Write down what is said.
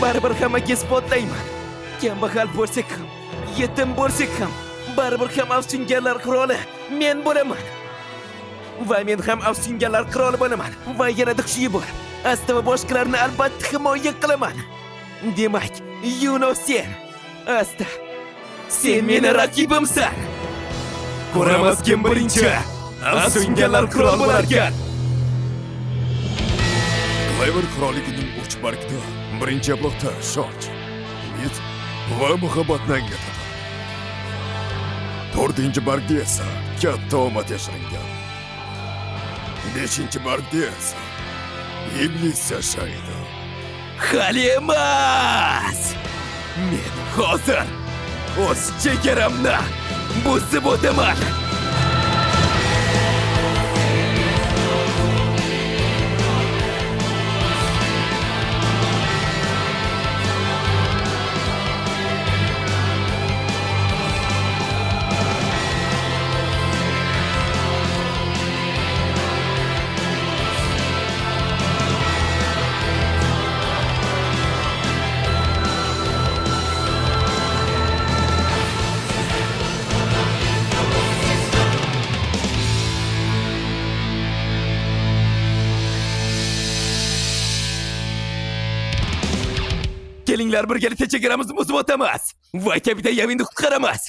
baribir hammaga isbotlayman. Kambag'al bo'lsak ham, yetim bo'lsak ham, baribir ham afsungarlar qiroli men bo'laman. Va men ham afsungarlar qiroli bo'laman. Va yanada kuchli bo'lib, Asta va boshqalarni albatta himoya qilaman. Demak, Yunus sen, Asta, sen meni raqibimsan. Ko'ramiz kim birinchi afsungarlar qiroli bo'larkan. Clever qiroligining uch bargida birinchi blokda shonch, umid va muhabbatni anglatadi. To'rtinchi bargda esa katta omad yashiringan. Beshinchi bargda esa iblis yashaydi. Hali emas! Men hozir o'z chegaramni bosib o'taman. Kelinglar birgalikda chegaramizni bosib o'tamiz va kapitanaviynni qutqaramiz.